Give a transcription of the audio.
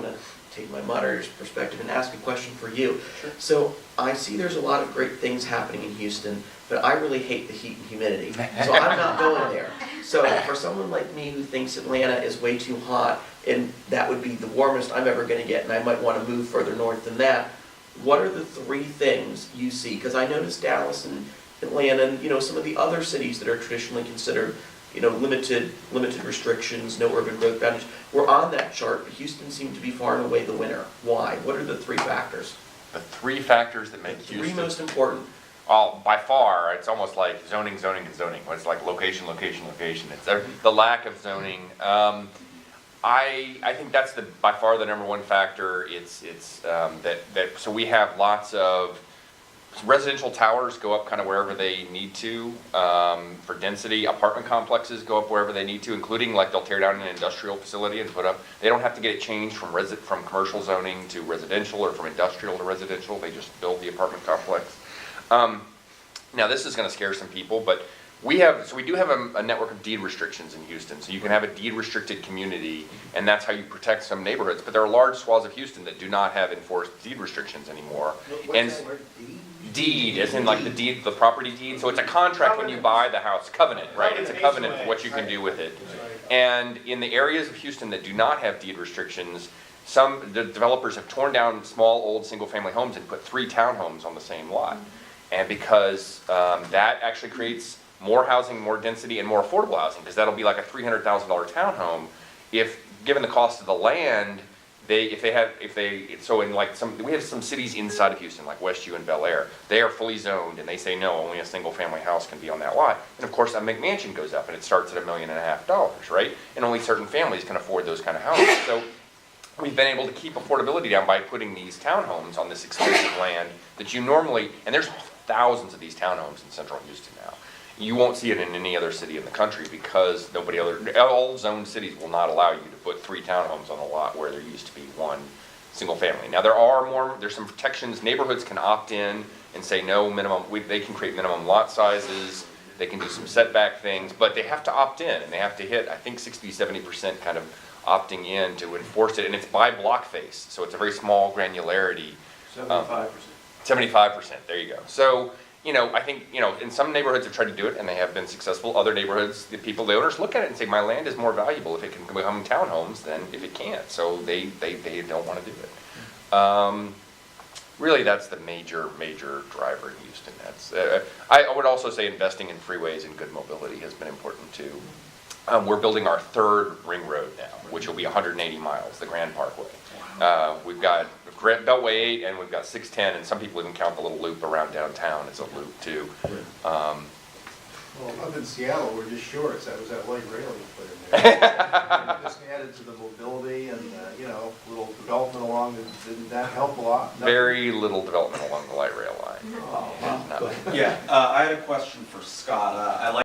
want to take my moderator's perspective and ask a question for you. Sure. So I see there's a lot of great things happening in Houston, but I really hate the heat and humidity. So I'm not going there. So for someone like me who thinks Atlanta is way too hot, and that would be the warmest I'm ever going to get, and I might want to move further north than that, what are the 3 things you see? Because I noticed Dallas and Atlanta and, you know, some of the other cities that are traditionally considered, you know, limited restrictions, no urban growth boundaries, were on that chart, but Houston seemed to be far and away the winner. Why? What are the 3 factors? The 3 factors that make The Houston... 3 most important. Well, by far, it's almost like zoning, zoning, and zoning. It's like location, location, location. It's the lack of zoning. I think that's by far the #1 factor. So we have lots of residential towers go up kind of wherever they need to for density. Apartment complexes go up wherever they need to, including like they'll tear down an industrial facility and put up. They don't have to get it changed from commercial zoning to residential or from industrial to residential. They just build the apartment complex. Now this is going to scare some people, but we do have a network of deed restrictions in Houston. So you can have a deed restricted community, and that's how you protect some neighborhoods. But there are large swaths of Houston that do not have enforced deed restrictions anymore. What's that word? Deed, as in like the property deed. So it's a contract when you buy the house, covenant, right? It's a covenant for what you can do with it. And in the areas of Houston that do not have deed restrictions, the developers have torn down small, old, single-family homes and put 3 townhomes on the same lot. And because that actually creates more housing, more density, and more affordable housing, because that'll be like a $300,000 townhome. If given the cost of the land, we have some cities inside of Houston, like Westview and Bel Air. They are fully zoned, and they say no, only a single-family house can be on that lot. And of course, a McMansion goes up, and it starts at $1.5 million, right? And only certain families can afford those kind of houses. So we've been able to keep affordability down by putting these townhomes on this exclusive land that you normally, and there's thousands of these townhomes in central Houston now. You won't see it in any other city in the country because all zoned cities will not allow you to put 3 townhomes on a lot where there used to be 1 single family. Now there's some protections. Neighborhoods can opt in and say no minimum, they can create minimum lot sizes, they can do some setback things, but they have to opt in and they have to hit, I think 60-70% kind of opting in to enforce it, and it's by block face, so it's a very small granularity. 75%. 75%, there you go. So, you know, I think, you know, in some neighborhoods have tried to do it and they have been successful. Other neighborhoods, the owners look at it and say, my land is more valuable if it can become townhomes than if it can't. So they don't want to do it. Really, that's the major driver in Houston. I would also say investing in freeways and good mobility has been important too. We're building our 3rd ring road now, which will be 180 miles, the Grand Parkway. We've got Beltway 8 and we've got 610, and some people even count the little loop around downtown as a loop too. Well, up in Seattle, we're just short, so that was that light rail you put in there. Just added to the mobility and, you know, little development along, didn't that help a lot? Very little development along the light rail line. Oh, wow. Yeah, I had a question for Scott. I like